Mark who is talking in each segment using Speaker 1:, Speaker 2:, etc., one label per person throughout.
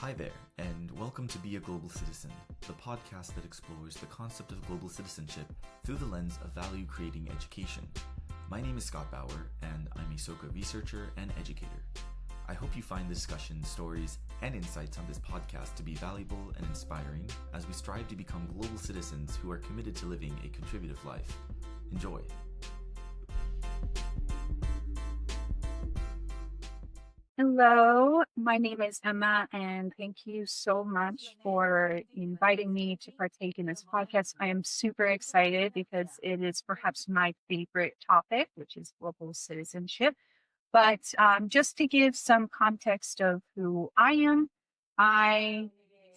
Speaker 1: Hi there, and welcome to Be a Global Citizen, the podcast that explores the concept of global citizenship through the lens of value-creating education. My name is Scott Bauer, and I'm a SOCA researcher and educator. I hope you find discussions, stories, and insights on this podcast to be valuable and inspiring as we strive to become global citizens who are committed to living a contributive life. Enjoy.
Speaker 2: Hello, my name is Emma, and thank you so much for inviting me to partake in this podcast. I am super excited because it is perhaps my favorite topic, which is global citizenship. But just to give some context of who I am, I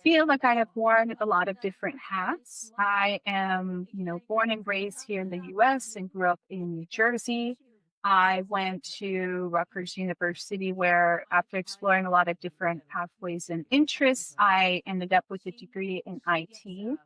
Speaker 2: feel like I have worn a lot of different hats. I am, born and raised here in the U.S. and grew up in New Jersey. I went to Rutgers University where after exploring a lot of different pathways and interests, I ended up with a degree in IT.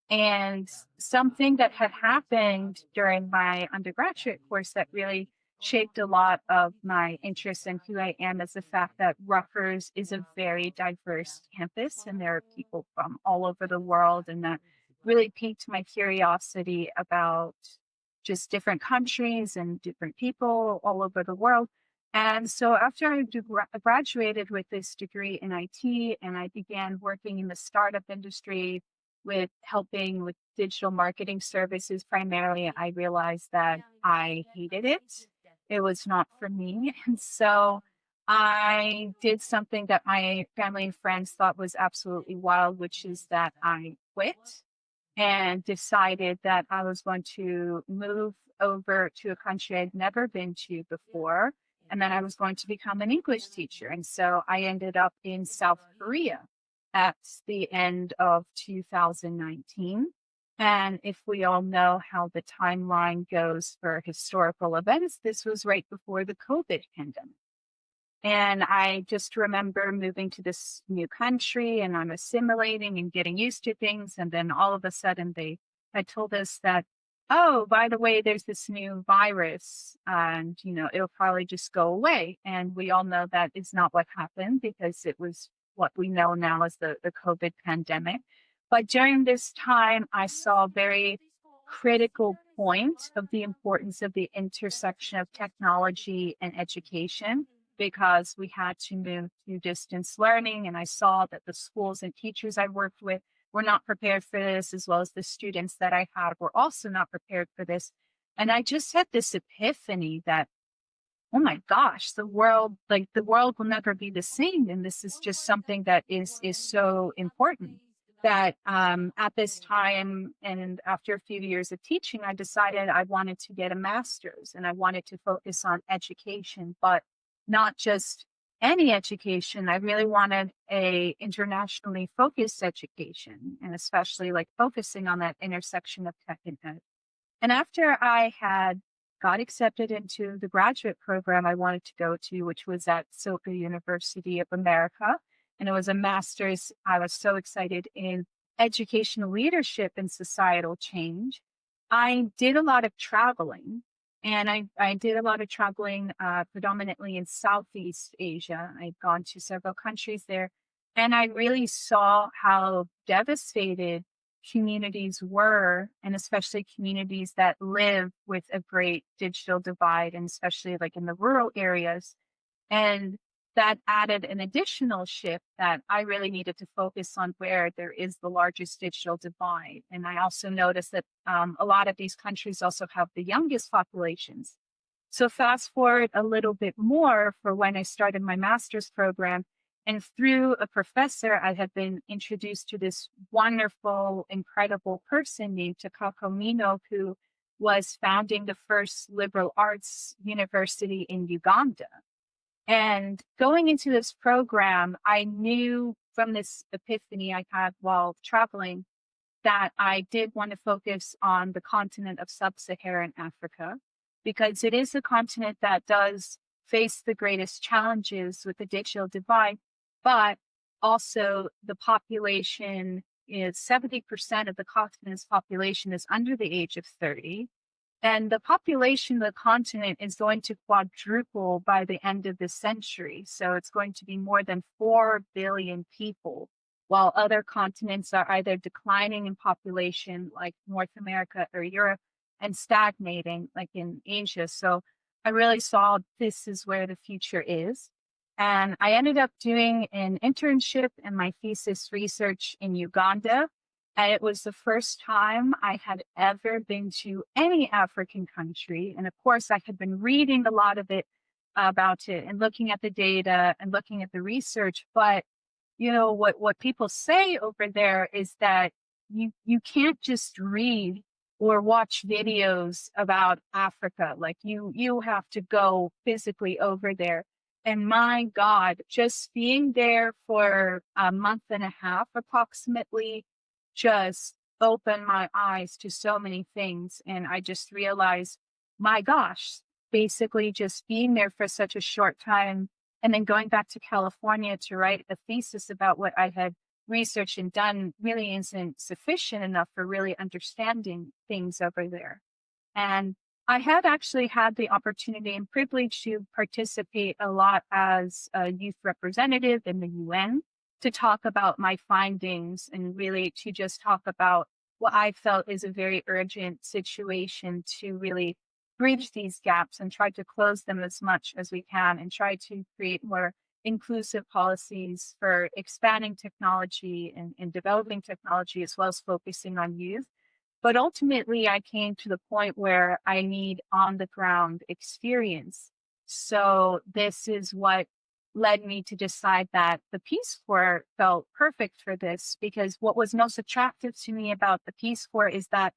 Speaker 2: And something that had happened during my undergraduate course that really shaped a lot of my interests and who I am is the fact that Rutgers is a very diverse campus and there are people from all over the world. And that really piqued my curiosity about just different countries and different people all over the world. And so after I graduated with this degree in IT and I began working in the startup industry with helping with digital marketing services primarily, I realized that I hated it. It was not for me. And so I did something that my family and friends thought was absolutely wild, which is that I quit and decided that I was going to move over to a country I'd never been to before, and then I was going to become an English teacher. And so I ended up in South Korea at the end of 2019. And if we all know how the timeline goes for historical events, this was right before the COVID pandemic. And I just remember moving to this new country and I'm assimilating and getting used to things. And then all of a sudden they had told us that, oh, by the way, there's this new virus and, it'll probably just go away. And we all know that is not what happened because it was what we know now as the COVID pandemic. But during this time, I saw a very critical point of the importance of the intersection of technology and education, because we had to move to distance learning. And I saw that the schools and teachers I worked with were not prepared for this, as well as the students that I had were also not prepared for this. And I just had this epiphany that, oh my gosh, the world will never be the same. And this is just something that is so important that at this time and after a few years of teaching, I decided I wanted to get a master's and I wanted to focus on education, but not just any education. I really wanted a internationally focused education, and especially focusing on that intersection of tech and ed. And after I had got accepted into the graduate program I wanted to go to, which was at SOCA University of America, and it was a master's, I was so excited in educational leadership and societal change. I did a lot of traveling. And I did a lot of traveling predominantly in Southeast Asia. I'd gone to several countries there. And I really saw how devastated communities were, and especially communities that live with a great digital divide, and especially in the rural areas. And that added an additional shift that I really needed to focus on where there is the largest digital divide. And I also noticed that a lot of these countries also have the youngest populations. So fast forward a little bit more for when I started my master's program, and through a professor, I had been introduced to this wonderful, incredible person named Takako Mino, who was founding the first liberal arts university in Uganda. And going into this program, I knew from this epiphany I had while traveling that I did want to focus on the continent of sub-Saharan Africa, because it is a continent that does face the greatest challenges with the digital divide, but also the population is 70% of the continent's population is under the age of 30. And the population of the continent is going to quadruple by the end of this century. So it's going to be more than 4 billion people, while other continents are either declining in population, like North America or Europe, and stagnating, like in Asia. So I really saw this is where the future is. And I ended up doing an internship and my thesis research in Uganda, and it was the first time I had ever been to any African country. And of course, I had been reading a lot of it about it and looking at the data and looking at the research. But what people say over there is that you can't just read or watch videos about Africa. Like you have to go physically over there. And my God, just being there for a month and a half approximately just opened my eyes to so many things. And I just realized, my gosh, basically just being there for such a short time and then going back to California to write a thesis about what I had researched and done really isn't sufficient enough for really understanding things over there. And I had actually had the opportunity and privilege to participate a lot as a youth representative in the UN to talk about my findings and really to just talk about what I felt is a very urgent situation to really bridge these gaps and try to close them as much as we can and try to create more inclusive policies for expanding technology and developing technology as well as focusing on youth. But ultimately, I came to the point where I need on the ground experience. So this is what led me to decide that the Peace Corps felt perfect for this, because what was most attractive to me about the Peace Corps is that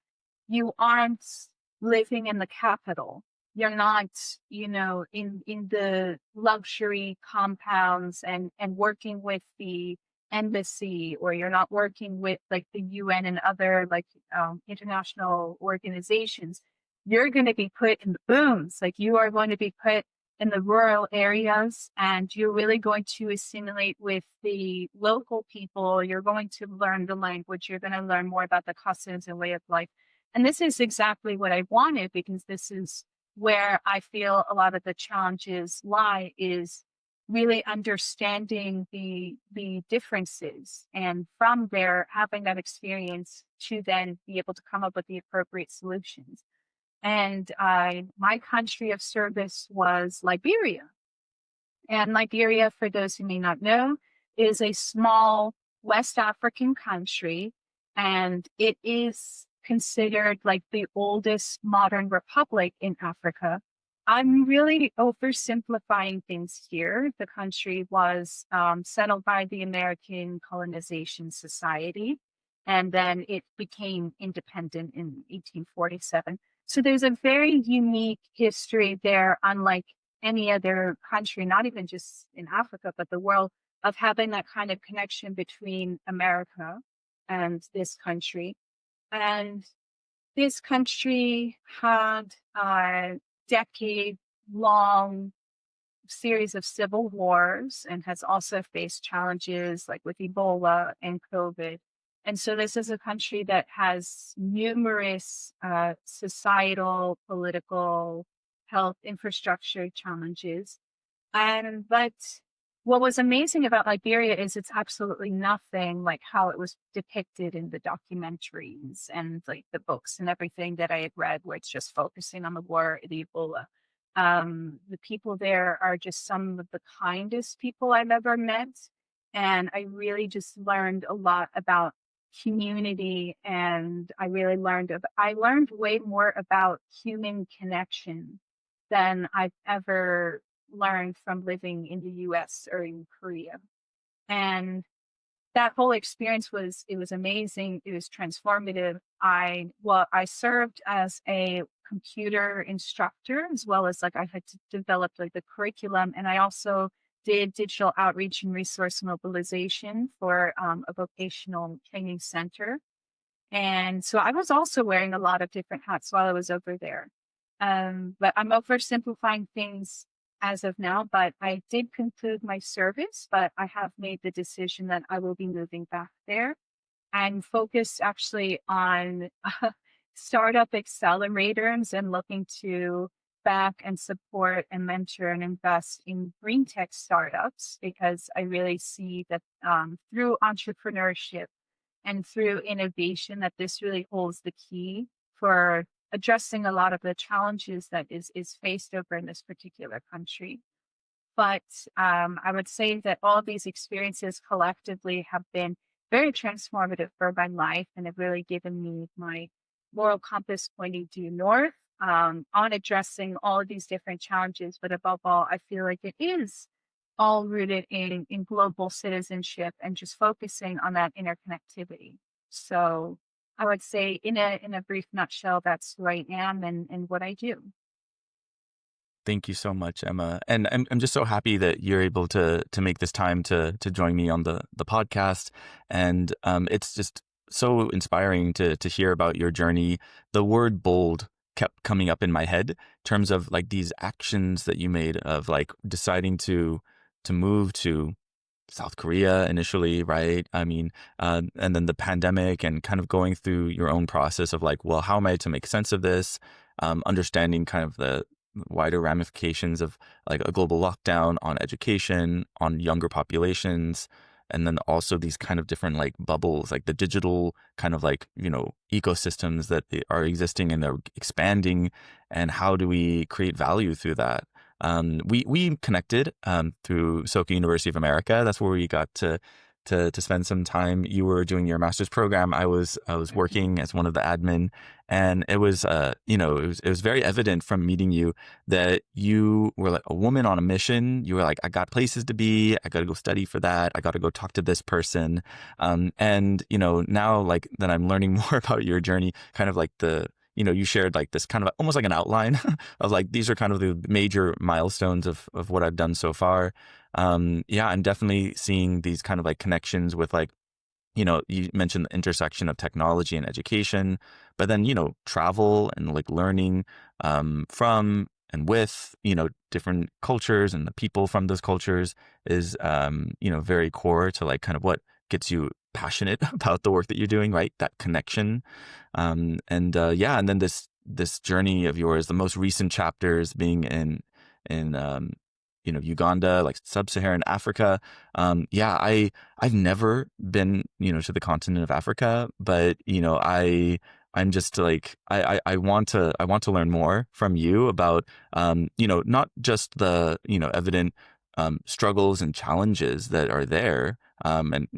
Speaker 2: you aren't living in the capital. You're not, in the luxury compounds and working with the embassy, or you're not working with like the UN and other like international organizations. You're going to be put in the booms. Like you are going to be put in the rural areas, and you're really going to assimilate with the local people. You're going to learn the language. You're going to learn more about the customs and way of life. And this is exactly what I wanted, because this is where I feel a lot of the challenges lie, is really understanding the differences, and from there having that experience to then be able to come up with the appropriate solutions. And my country of service was Liberia. And Liberia, for those who may not know, is a small West African country, and it is considered like the oldest modern republic in Africa. I'm really oversimplifying things here. The country was settled by the American Colonization Society, and then it became independent in 1847. So there's a very unique history there, unlike any other country, not even just in Africa, but the world, of having that kind of connection between America and this country. And this country had a decade-long series of civil wars and has also faced challenges like with Ebola and COVID. And so this is a country that has numerous societal, political, health infrastructure challenges. But what was amazing about Liberia is it's absolutely nothing like how it was depicted in the documentaries and like the books and everything that I had read, where it's just focusing on the war, the Ebola. The people there are just some of the kindest people I've ever met. And I really just learned a lot about community, and I learned way more about human connection than I've ever learned from living in the US or in Korea. And that whole experience was amazing. It was transformative. I served as a computer instructor, as well as like I had to develop like the curriculum, and I also did digital outreach and resource mobilization for a vocational training center. And so I was also wearing a lot of different hats while I was over there. But I'm oversimplifying things as of now, but I did conclude my service, but I have made the decision that I will be moving back there and focus actually on startup accelerators and looking to back and support and mentor and invest in green tech startups, because I really see that through entrepreneurship and through innovation, that this really holds the key for addressing a lot of the challenges that is faced over in this particular country. But I would say that all these experiences collectively have been very transformative for my life and have really given me my moral compass pointing due north on addressing all of these different challenges. But above all, I feel like it is all rooted in global citizenship and just focusing on that interconnectivity. So I would say in a brief nutshell, that's who I am and what I do.
Speaker 1: Thank you so much, Emma. And I'm just so happy that you're able to make this time to join me on the podcast. And it's just so inspiring to hear about your journey. The word bold kept coming up in my head in terms of like these actions that you made of like deciding to move to South Korea initially, right? I mean, and then the pandemic and kind of going through your own process of like, well, how am I to make sense of this? Understanding kind of the wider ramifications of like a global lockdown on education, on younger populations, and then also these kind of different like bubbles, like the digital kind of like, ecosystems that are existing and they're expanding, and how do we create value through that? We connected through Soka University of America. That's where we got to spend some time. You were doing your master's program. I was working as one of the admin, and it was it was very evident from meeting you that you were like a woman on a mission. You were like, I got places to be. I got to go study for that. I got to go talk to this person. And now like that I'm learning more about your journey, kind of like you shared like this kind of almost like an outline of like, these are kind of the major milestones of what I've done so far. Yeah, I'm definitely seeing these kind of like connections with like, you mentioned the intersection of technology and education, but then, travel and like learning, from and with, different cultures and the people from those cultures is, very core to like kind of what gets you passionate about the work that you're doing, right? That connection. Yeah, and then this journey of yours, the most recent chapters being in Uganda, like sub-Saharan Africa. Yeah, I've never been, to the continent of Africa, but I'm just like I want to learn more from you about not just the evident struggles and challenges that are there, and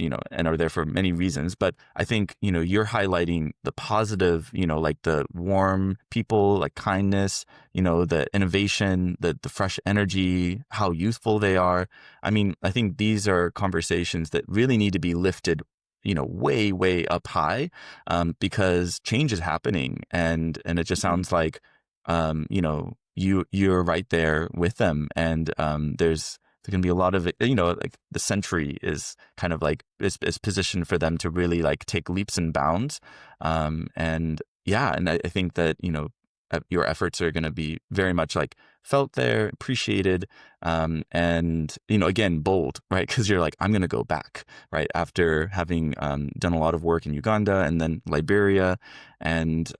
Speaker 1: are there for many reasons. But I think, you're highlighting the positive, like the warm people, like kindness, the innovation, the fresh energy, how youthful they are. I mean, I think these are conversations that really need to be lifted, way, way up high, because change is happening. And it just sounds like, you're right there with them. And, there can be a lot of it, like the century is kind of like is positioned for them to really like take leaps and bounds. And yeah, and I think that, your efforts are going to be very much like felt there, appreciated. And, again, bold, right? Because you're like, I'm going to go back, right? After having done a lot of work in Uganda and then Liberia. And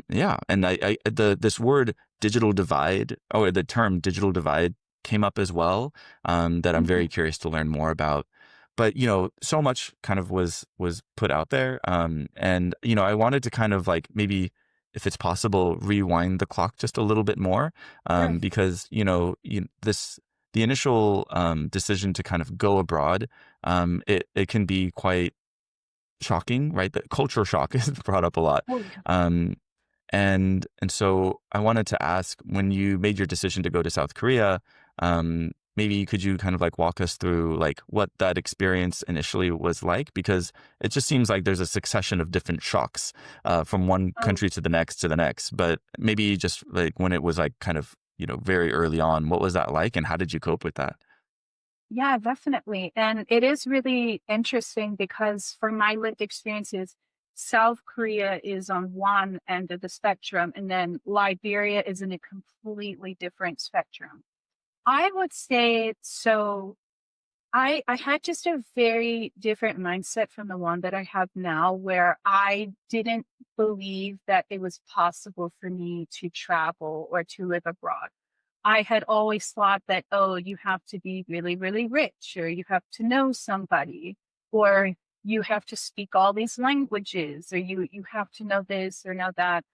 Speaker 1: yeah, and this word digital divide, or the term digital divide, came up as well, that I'm very curious to learn more about. But, so much kind of was put out there. And, I wanted to kind of like maybe, if it's possible, rewind the clock just a little bit more,
Speaker 2: Sure.
Speaker 1: because, the initial decision to kind of go abroad, it can be quite shocking, right? The culture shock is brought up a lot.
Speaker 2: Oh, yeah.
Speaker 1: Um, and so I wanted to ask, when you made your decision to go to South Korea, maybe could you kind of like walk us through like what that experience initially was like? Because it just seems like there's a succession of different shocks, from one
Speaker 2: Oh,
Speaker 1: country to the next to the next. But maybe just like when it was like kind of, very early on, what was that like and how did you cope with that?
Speaker 2: yeah, definitely. And it is really interesting because for my lived experiences, South Korea is on one end of the spectrum, and then Liberia is in a completely different spectrum. I would say so. I had just a very different mindset from the one that I have now, where I didn't believe that it was possible for me to travel or to live abroad. I had always thought that, oh, you have to be really, really rich, or you have to know somebody, or you have to speak all these languages, or you have to know this or know that.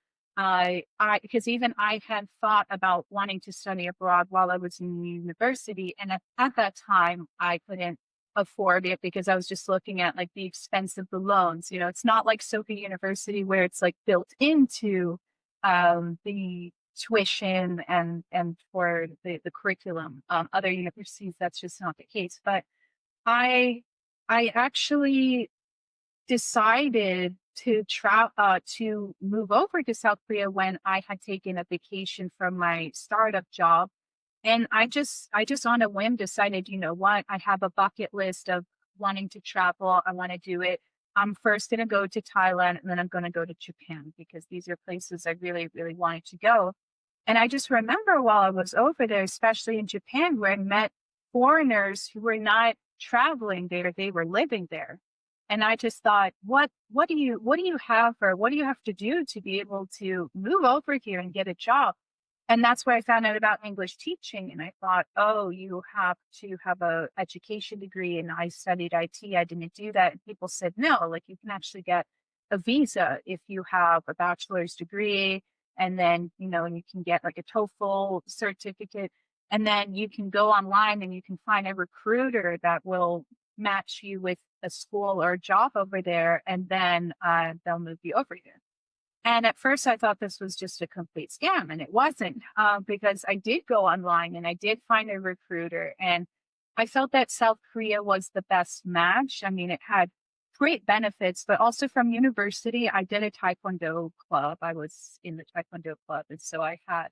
Speaker 2: Because even I had thought about wanting to study abroad while I was in university, and at that time I couldn't afford it because I was just looking at like the expense of the loans. It's not like Soka University where it's like built into the tuition and for the curriculum. Other universities, that's just not the case. But I I actually decided to move over to South Korea when I had taken a vacation from my startup job. And I just on a whim decided, you know what, I have a bucket list of wanting to travel. I want to do it. I'm first going to go to Thailand and then I'm going to go to Japan because these are places I really, really wanted to go. And I just remember while I was over there, especially in Japan, where I met foreigners who were not traveling there, they were living there. And I just thought, what do you have, or what do you have to do to be able to move over here and get a job? And that's where I found out about English teaching. And I thought, oh, you have to have a education degree. And I studied IT. I didn't do that. And people said, no, like you can actually get a visa if you have a bachelor's degree. And then, and you can get like a TOEFL certificate. And then you can go online and you can find a recruiter that will match you with a school or a job over there. And then they'll move you over here. And at first, I thought this was just a complete scam, and it wasn't, because I did go online and I did find a recruiter, and I felt that South Korea was the best match. I mean, it had great benefits, but also from university, I did a Taekwondo club. I was in the Taekwondo club, and so I had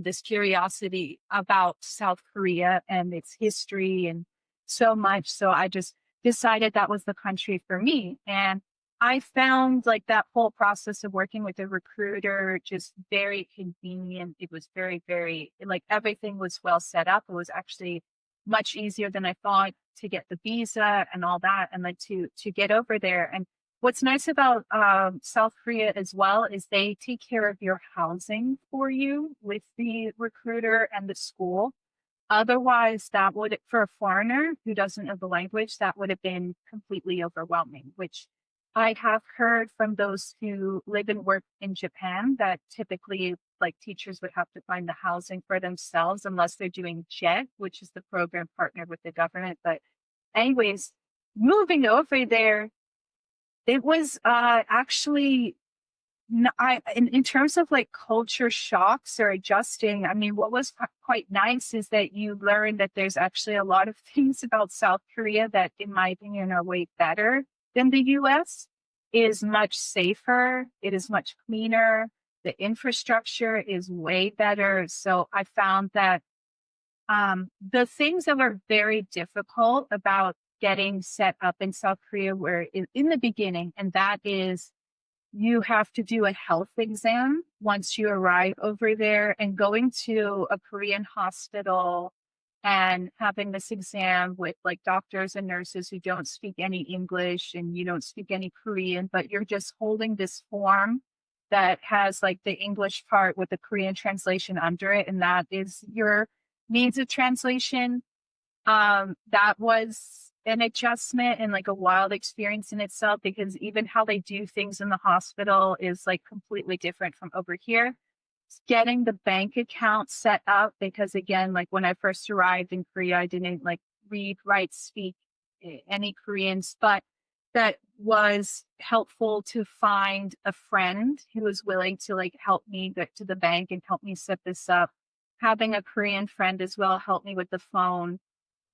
Speaker 2: this curiosity about South Korea and its history and so much. So I just decided that was the country for me. And I found like that whole process of working with a recruiter just very convenient. It was very, very like everything was well set up. It was actually much easier than I thought to get the visa and all that, and then to get over there. And what's nice about South Korea as well is they take care of your housing for you with the recruiter and the school. Otherwise, that would, for a foreigner who doesn't know the language, that would have been completely overwhelming, which I have heard from those who live and work in Japan that typically like teachers would have to find the housing for themselves unless they're doing JET, which is the program partnered with the government. But anyways, moving over there, it was actually in terms of like culture shocks or adjusting. I mean, what was quite nice is that you learn that there's actually a lot of things about South Korea that, in my opinion, are way better than the US. It is much safer. It is much cleaner. The infrastructure is way better. So I found that the things that were very difficult about getting set up in South Korea were in the beginning, and that is you have to do a health exam once you arrive over there, and going to a Korean hospital and having this exam with like doctors and nurses who don't speak any English and you don't speak any Korean, but you're just holding this form that has like the English part with the Korean translation under it. And that is your means of translation. That was an adjustment and like a wild experience in itself, because even how they do things in the hospital is like completely different from over here. Getting the bank account set up, because again, like when I first arrived in Korea, I didn't like read, write, speak any Koreans, but that was helpful to find a friend who was willing to like help me get to the bank and help me set this up. Having a Korean friend as well help me with the phone.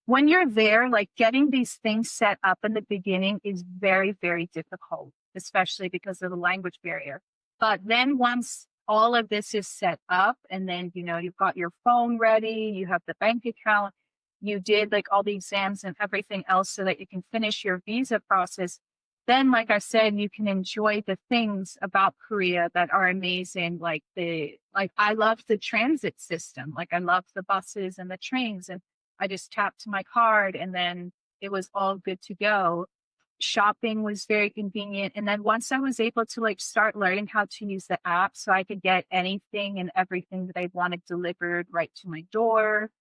Speaker 2: When you're there, like getting these things set up in the beginning is very, very difficult, especially because of the language barrier. But then once all of this is set up, and then, you've got your phone ready, you have the bank account, you did like all the exams and everything else so that you can finish your visa process. Then, like I said, you can enjoy the things about Korea that are amazing. Like I love the transit system. Like I love the buses and the trains, and I just tapped my card and then it was all good to go. Shopping was very convenient. And then once I was able to like start learning how to use the app so I could get anything and everything that I wanted delivered right to my door,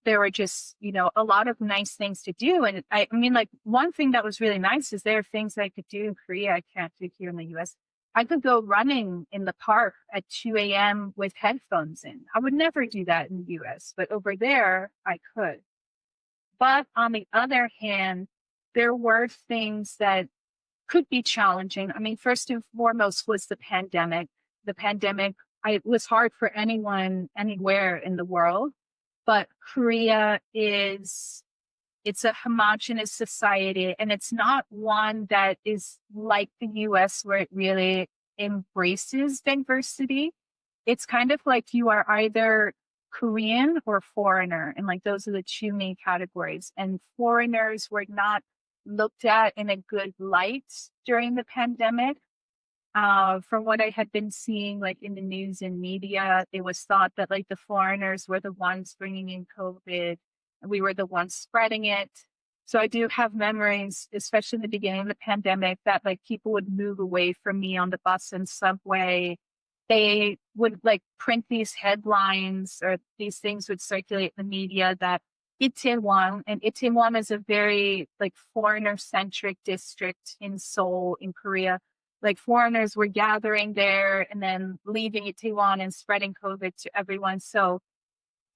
Speaker 2: there were just, a lot of nice things to do. And I mean, like one thing that was really nice is there are things that I could do in Korea I can't do here in the US. I could go running in the park at 2 a.m. with headphones in. I would never do that in the US, but over there I could. But on the other hand, there were things that could be challenging. I mean, first and foremost was the pandemic. The pandemic, it was hard for anyone anywhere in the world, but Korea it's a homogenous society, and it's not one that is like the US where it really embraces diversity. It's kind of like you are either Korean or foreigner, and like those are the two main categories. And foreigners were not looked at in a good light during the pandemic. From what I had been seeing, like in the news and media, it was thought that like the foreigners were the ones bringing in COVID, and we were the ones spreading it. So I do have memories, especially in the beginning of the pandemic, that like people would move away from me on the bus and subway. They would like print these headlines, or these things would circulate in the media that Itaewon, and Itaewon is a very like foreigner centric district in Seoul in Korea. Like foreigners were gathering there and then leaving Itaewon and spreading COVID to everyone. So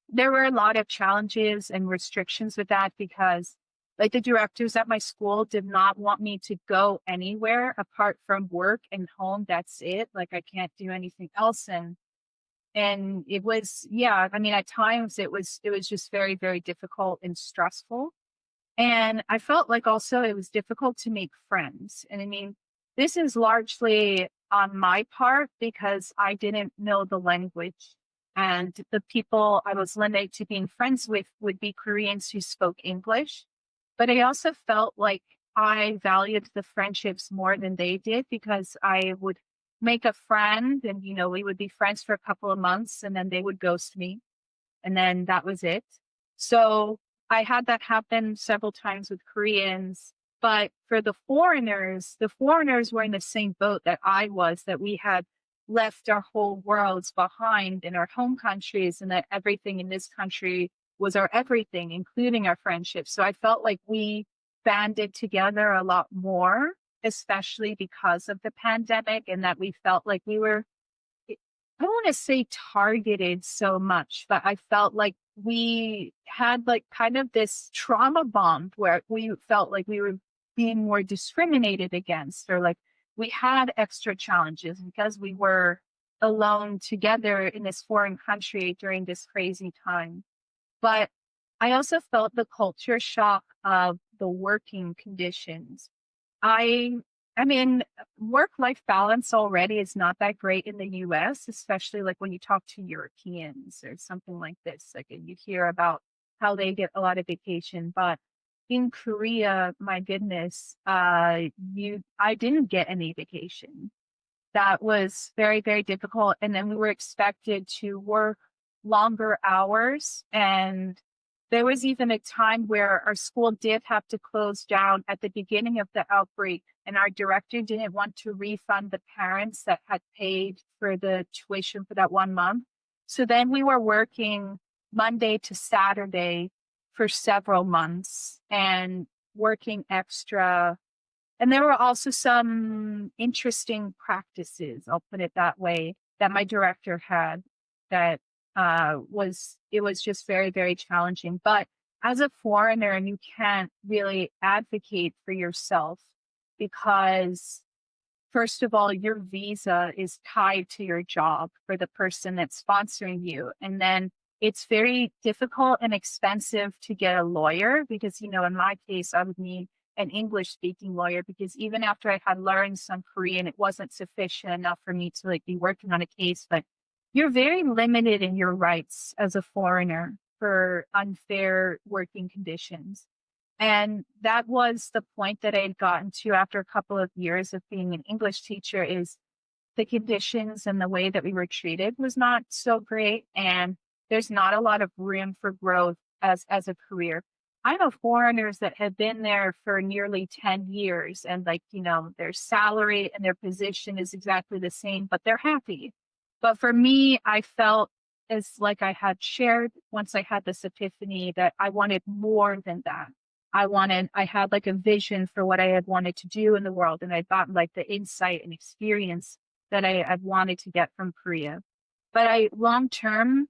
Speaker 2: there were a lot of challenges and restrictions with that, because like the directors at my school did not want me to go anywhere apart from work and home. That's it. Like I can't do anything else. And it was, yeah, I mean, at times it was just very, very difficult and stressful. And I felt like also it was difficult to make friends. And I mean, this is largely on my part because I didn't know the language. And the people I was limited to being friends with would be Koreans who spoke English. But I also felt like I valued the friendships more than they did, because I would make a friend and, we would be friends for a couple of months and then they would ghost me. And then that was it. So I had that happen several times with Koreans. But for the foreigners were in the same boat that I was, that we had left our whole worlds behind in our home countries, and that everything in this country was our everything, including our friendships. So I felt like we banded together a lot more, especially because of the pandemic, and that we felt like we were, I don't want to say targeted so much, but I felt like we had like kind of this trauma bond where we felt like we were being more discriminated against, or like we had extra challenges because we were alone together in this foreign country during this crazy time. But I also felt the culture shock of the working conditions. I I mean, work-life balance already is not that great in the US, especially like when you talk to Europeans or something like this. Like you hear about how they get a lot of vacation, but in Korea, my goodness, I didn't get any vacation. That was very, very difficult. And then we were expected to work longer hours. And there was even a time where our school did have to close down at the beginning of the outbreak. And our director didn't want to refund the parents that had paid for the tuition for that 1 month. So then we were working Monday to Saturday for several months and working extra. And there were also some interesting practices, I'll put it that way, that my director had that it was just very, very challenging. But as a foreigner, you can't really advocate for yourself because, first of all, your visa is tied to your job for the person that's sponsoring you. And then it's very difficult and expensive to get a lawyer because, in my case, I would need an English speaking lawyer because even after I had learned some Korean, it wasn't sufficient enough for me to be working on a case. But you're very limited in your rights as a foreigner for unfair working conditions. And that was the point that I had gotten to after a couple of years of being an English teacher is the conditions and the way that we were treated was not so great. And there's not a lot of room for growth as a career. I know foreigners that have been there for nearly 10 years and like, their salary and their position is exactly the same, but they're happy. But for me, I felt as like I had shared once I had this epiphany that I wanted more than that. I had like a vision for what I had wanted to do in the world. And I got like the insight and experience that I had wanted to get from Korea. But long term,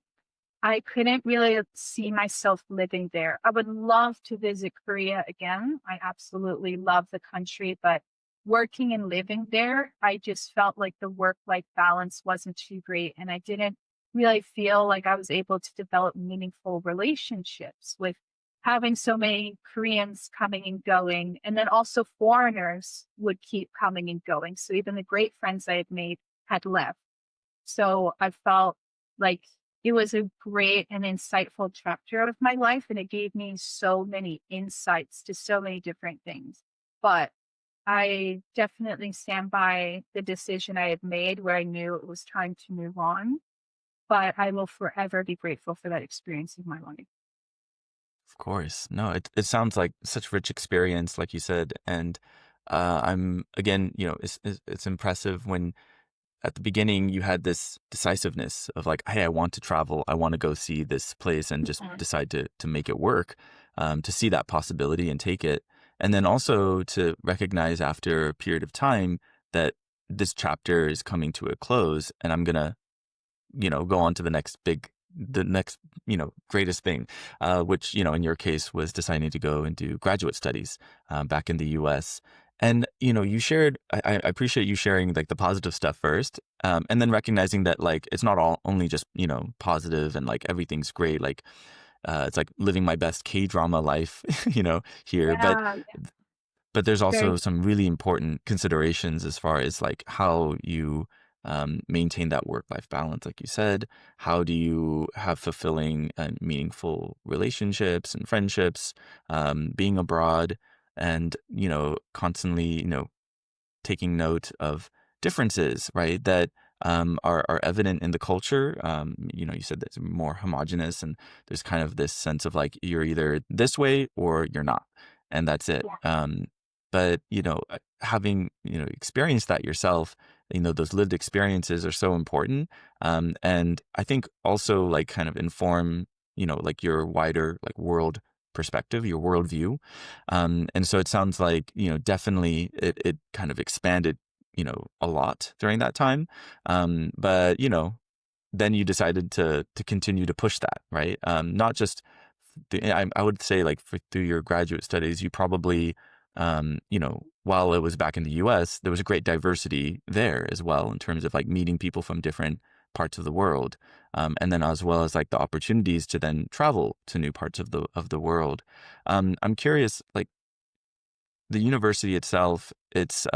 Speaker 2: I couldn't really see myself living there. I would love to visit Korea again. I absolutely love the country, but working and living there, I just felt like the work-life balance wasn't too great. And I didn't really feel like I was able to develop meaningful relationships with having so many Koreans coming and going. And then also foreigners would keep coming and going. So even the great friends I had made had left. So I felt like it was a great and insightful chapter of my life, and it gave me so many insights to so many different things. But I definitely stand by the decision I had made where I knew it was time to move on. But I will forever be grateful for that experience in my life.
Speaker 1: Of course. No, it sounds like such rich experience, like you said. And I'm, again, it's impressive when at the beginning you had this decisiveness of like, hey, I want to travel, I want to go see this place, and just
Speaker 2: Mhm.
Speaker 1: decide to make it work, to see that possibility and take it. And then also to recognize after a period of time that this chapter is coming to a close and I'm gonna, go on to the next, greatest thing, which, in your case was deciding to go and do graduate studies back in the US. And, you shared, I appreciate you sharing like the positive stuff first, and then recognizing that like it's not all only just, positive and like everything's great. Like, it's like living my best K-drama life, here.
Speaker 2: Yeah,
Speaker 1: But there's
Speaker 2: very
Speaker 1: also some really important considerations as far as like how you maintain that work-life balance, like you said. How do you have fulfilling and meaningful relationships and friendships, being abroad, and constantly taking note of differences, right? That are evident in the culture. You said that it's more homogenous, and there's kind of this sense of like you're either this way or you're not, and that's it.
Speaker 2: yeah.
Speaker 1: But having experienced that yourself, those lived experiences are so important, and I think also like kind of inform like your wider like world perspective, your worldview. And so it sounds like, definitely it kind of expanded, a lot during that time. But, then you decided to continue to push that, right? Not just, I would say like through your graduate studies, you probably, while it was back in the US, there was a great diversity there as well in terms of like meeting people from different parts of the world. And then as well as like the opportunities to then travel to new parts of the world. I'm curious, like the university itself, it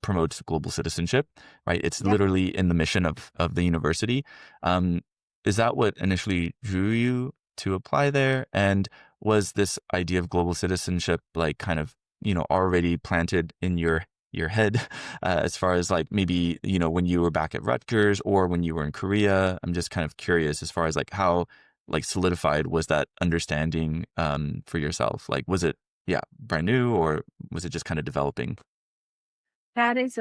Speaker 1: promotes global citizenship, right? It's
Speaker 2: Yeah.
Speaker 1: literally in the mission of the university. Um, is that what initially drew you to apply there? And was this idea of global citizenship like kind of already planted in your head, as far as like maybe when you were back at Rutgers or when you were in Korea? I'm just kind of curious as far as like how like solidified was that understanding for yourself? Like was it brand new, or was it just kind of developing?
Speaker 2: That is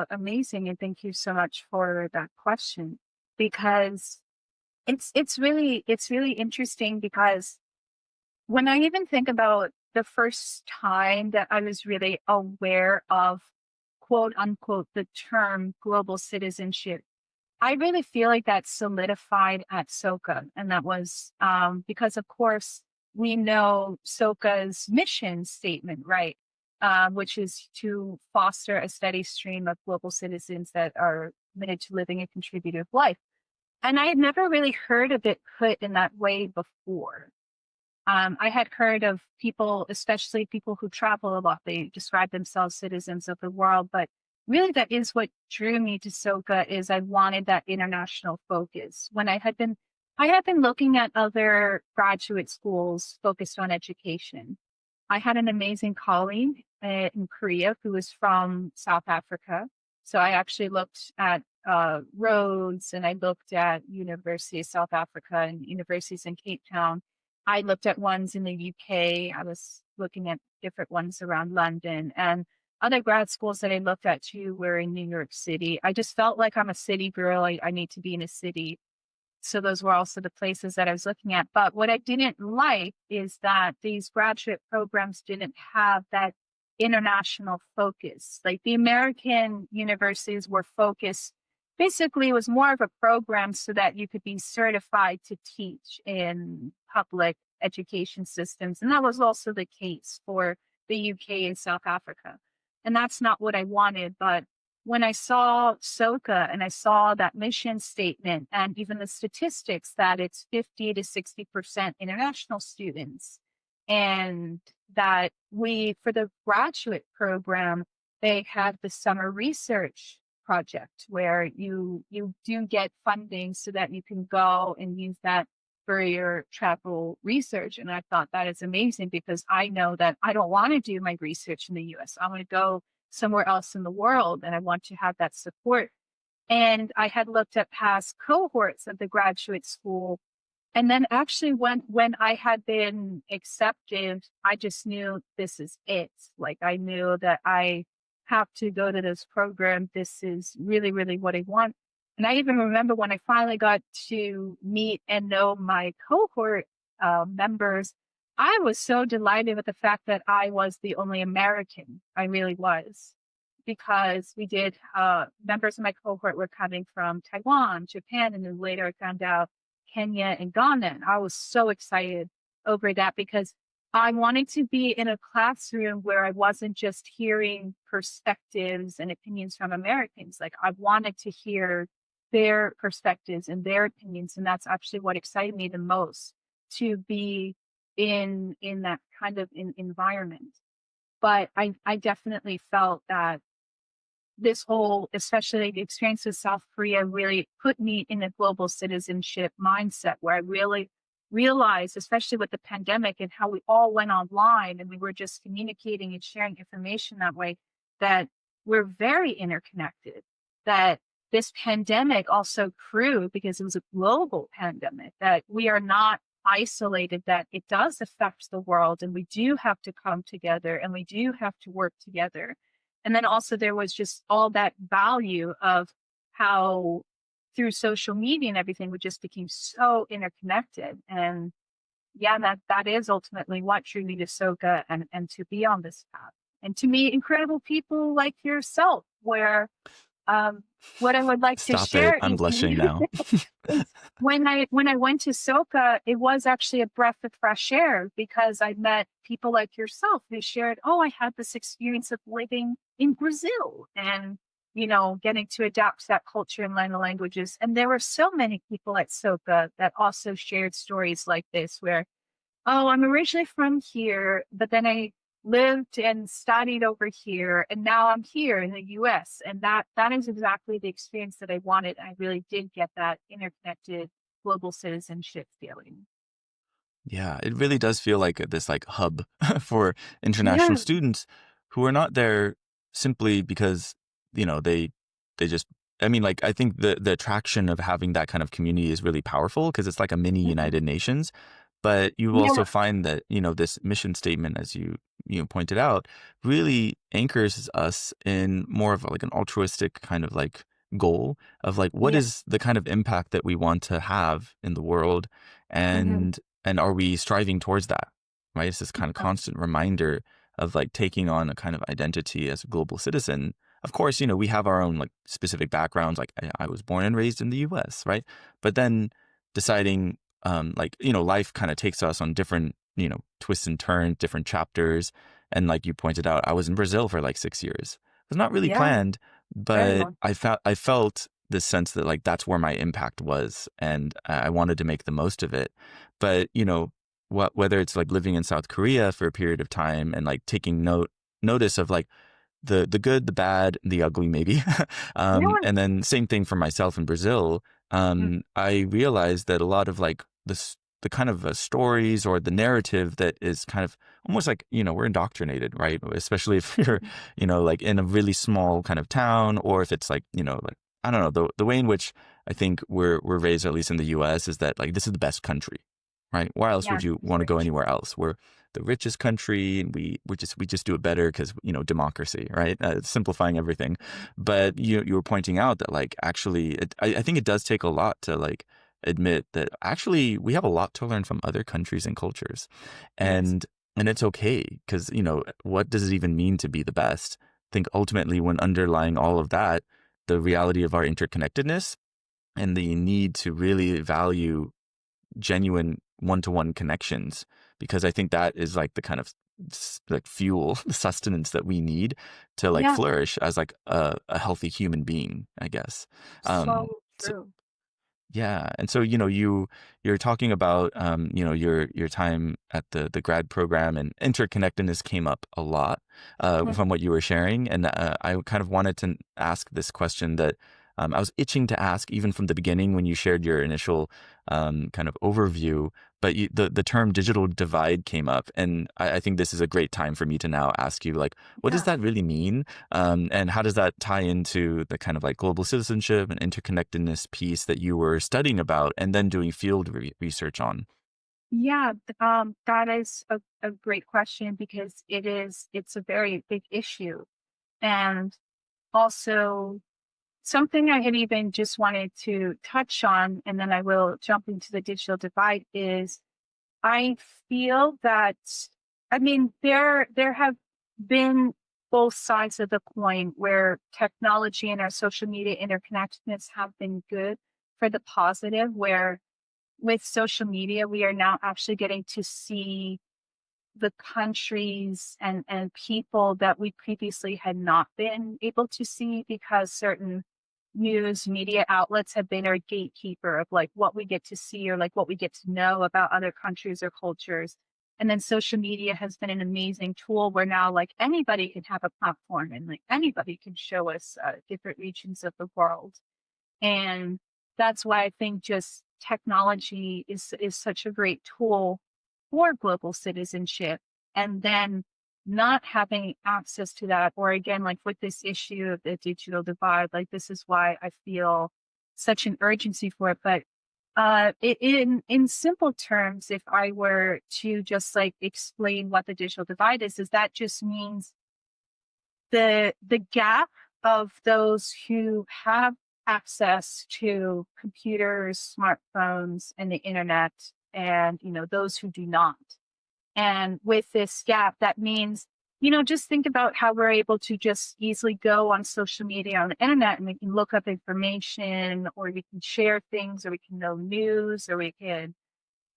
Speaker 2: amazing, and thank you so much for that question because it's really interesting because when I even think about the first time that I was really aware of quote unquote the term global citizenship, I really feel like that solidified at SOCA. And that was because, of course, we know SOCA's mission statement, right? Which is to foster a steady stream of global citizens that are committed to living a contributive life. And I had never really heard of it put in that way before. I had heard of people, especially people who travel a lot, they describe themselves citizens of the world, but really that is what drew me to Soka is I wanted that international focus. I had been looking at other graduate schools focused on education. I had an amazing colleague in Korea who was from South Africa. So I actually looked at Rhodes and I looked at University of South Africa and universities in Cape Town. I looked at ones in the UK. I was looking at different ones around London, and other grad schools that I looked at too were in New York City. I just felt like I'm a city girl. I need to be in a city. So those were also the places that I was looking at. But what I didn't like is that these graduate programs didn't have that international focus. Like the American universities were focused, basically, it was more of a program so that you could be certified to teach in public education systems. And that was also the case for the UK and South Africa. And that's not what I wanted. But when I saw SOCA and I saw that mission statement and even the statistics that it's 50 to 60% international students, and that for the graduate program, they have the summer research project where you do get funding so that you can go and use that for your travel research. And I thought that is amazing because I know that I don't want to do my research in the US. I want to go somewhere else in the world and I want to have that support. And I had looked at past cohorts of the graduate school. And then actually when I had been accepted, I just knew this is it. Like I knew that I have to go to this program. This is really, really what I want. And I even remember when I finally got to meet and know my cohort members, I was so delighted with the fact that I was the only American. I really was. Because we did, members of my cohort were coming from Taiwan, Japan, and then later I found out Kenya and Ghana. And I was so excited over that because I wanted to be in a classroom where I wasn't just hearing perspectives and opinions from Americans. Like I wanted to hear their perspectives and their opinions. And that's actually what excited me the most, to be in that kind of environment. But I definitely felt that this whole, especially the experience with South Korea, really put me in a global citizenship mindset where I really realized, especially with the pandemic and how we all went online and we were just communicating and sharing information that way, that we're very interconnected, that this pandemic also proved, because it was a global pandemic, that we are not isolated, that it does affect the world and we do have to come together and we do have to work together. And then also there was just all that value of how through social media and everything, we just became so interconnected. And yeah, that is ultimately what drew me to SOCA and to be on this path. And to meet incredible people like yourself, where what I would like to
Speaker 1: Stop
Speaker 2: share
Speaker 1: it. I'm blushing now.
Speaker 2: when I went to SOCA, it was actually a breath of fresh air because I met people like yourself who shared, oh, I had this experience of living in Brazil and, getting to adapt to that culture and learn the languages. And there were so many people at SOCA that also shared stories like this where, oh, I'm originally from here, but then I lived and studied over here, and now I'm here in the US. And that is exactly the experience that I wanted. I really did get that interconnected global citizenship feeling.
Speaker 1: Yeah, it really does feel like this like hub for international
Speaker 2: Yeah.
Speaker 1: students who are not there simply because, they just, I mean, like, I think the attraction of having that kind of community is really powerful because it's like a mini
Speaker 2: Mhm.
Speaker 1: United Nations. But you
Speaker 2: Yeah.
Speaker 1: also find that, this mission statement, as you pointed out, really anchors us in more of like an altruistic kind of like goal of like what
Speaker 2: Yeah.
Speaker 1: is the kind of impact that we want to have in the world,
Speaker 2: Mhm.
Speaker 1: and are we striving towards that, right? It's this kind of
Speaker 2: Yeah.
Speaker 1: constant reminder of like taking on a kind of identity as a global citizen. Of course, we have our own like specific backgrounds. Like I was born and raised in the US, right? But then deciding life kind of takes us on different, twists and turns, different chapters. And like you pointed out, I was in Brazil for like 6 years. It was not really
Speaker 2: Yeah.
Speaker 1: planned,
Speaker 2: Very
Speaker 1: but
Speaker 2: long.
Speaker 1: I felt this sense that like that's where my impact was, and I wanted to make the most of it. But whether it's like living in South Korea for a period of time and like taking notice of like the good, the bad, the ugly, maybe.
Speaker 2: Yeah.
Speaker 1: And then same thing for myself in Brazil.
Speaker 2: Mhm.
Speaker 1: I realized that a lot of like the kind of stories or the narrative that is kind of almost like, we're indoctrinated, right? Especially if you're, like in a really small kind of town, or if it's like, like, I don't know, the way in which I think we're raised, at least in the US, is that like, this is the best country, right? Why else
Speaker 2: Yeah,
Speaker 1: would you
Speaker 2: it's
Speaker 1: want to
Speaker 2: very
Speaker 1: go
Speaker 2: true.
Speaker 1: anywhere else? We're the richest country, and we just do it better because democracy, right? Simplifying everything. But you were pointing out that like actually, I think it does take a lot to like admit that actually we have a lot to learn from other countries and cultures,
Speaker 2: Yes.
Speaker 1: and it's okay because what does it even mean to be the best? I think ultimately, when underlying all of that, the reality of our interconnectedness and the need to really value genuine one-to-one connections, because I think that is like the kind of like fuel, the sustenance that we need to like
Speaker 2: Yeah,
Speaker 1: flourish as like a healthy human being, I guess. Um,
Speaker 2: so
Speaker 1: so
Speaker 2: true.
Speaker 1: yeah, and so you're talking about your time at the grad program, and interconnectedness came up a lot
Speaker 2: Mm.
Speaker 1: from what you were sharing, and I kind of wanted to ask this question that I was itching to ask even from the beginning when you shared your initial kind of overview. But the term digital divide came up, and I think this is a great time for me to now ask you, like, what does
Speaker 2: Yeah.
Speaker 1: that really mean? And how does that tie into the kind of like global citizenship and interconnectedness piece that you were studying about and then doing field research on?
Speaker 2: Yeah, that is a great question because it's a very big issue. And also something I had even just wanted to touch on, and then I will jump into the digital divide, is I feel that, I mean, there have been both sides of the coin where technology and our social media interconnectedness have been good for the positive, where with social media, we are now actually getting to see the countries and people that we previously had not been able to see because certain news media outlets have been our gatekeeper of like what we get to see or like what we get to know about other countries or cultures. And then social media has been an amazing tool where now like anybody can have a platform and like anybody can show us different regions of the world. And that's why I think just technology is such a great tool for global citizenship. And then not having access to that, or again, like with this issue of the digital divide, like this is why I feel such an urgency for it. But in simple terms, if I were to just like explain what the digital divide is that just means the gap of those who have access to computers, smartphones, and the internet, and those who do not. And with this gap, that means just think about how we're able to just easily go on social media on the internet and we can look up information, or we can share things, or we can know news, or we can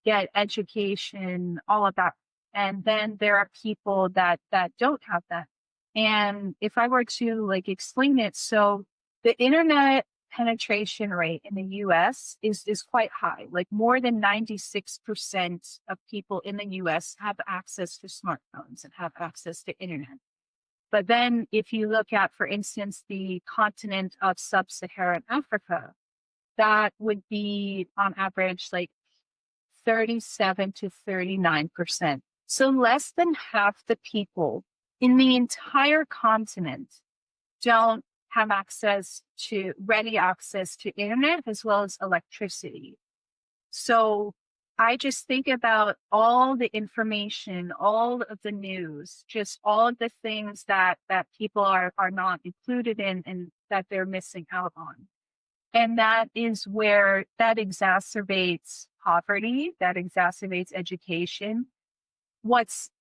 Speaker 2: get education, all of that. And then there are people that don't have that. And if I were to like explain it, so the internet penetration rate in the US is quite high. Like more than 96% of people in the US have access to smartphones and have access to internet. But then if you look at, for instance, the continent of sub-Saharan Africa, that would be on average like 37 to 39%. So less than half the people in the entire continent don't have ready access to internet as well as electricity. So I just think about all the information, all of the news, just all of the things that people are not included in and that they're missing out on. And that is where that exacerbates poverty, that exacerbates education. What's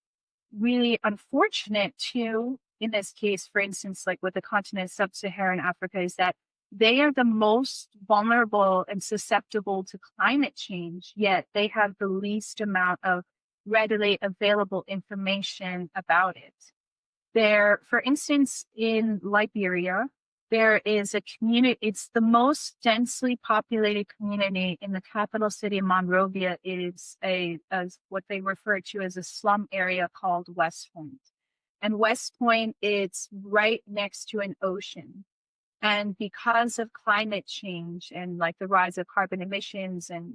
Speaker 2: really unfortunate too, in this case, for instance, like with the continent of sub-Saharan Africa, is that they are the most vulnerable and susceptible to climate change, yet they have the least amount of readily available information about it. There, for instance, in Liberia, there is a community, it's the most densely populated community in the capital city, Monrovia. It is as what they refer to as a slum area called West Point. And West Point, it's right next to an ocean. And because of climate change and like the rise of carbon emissions and,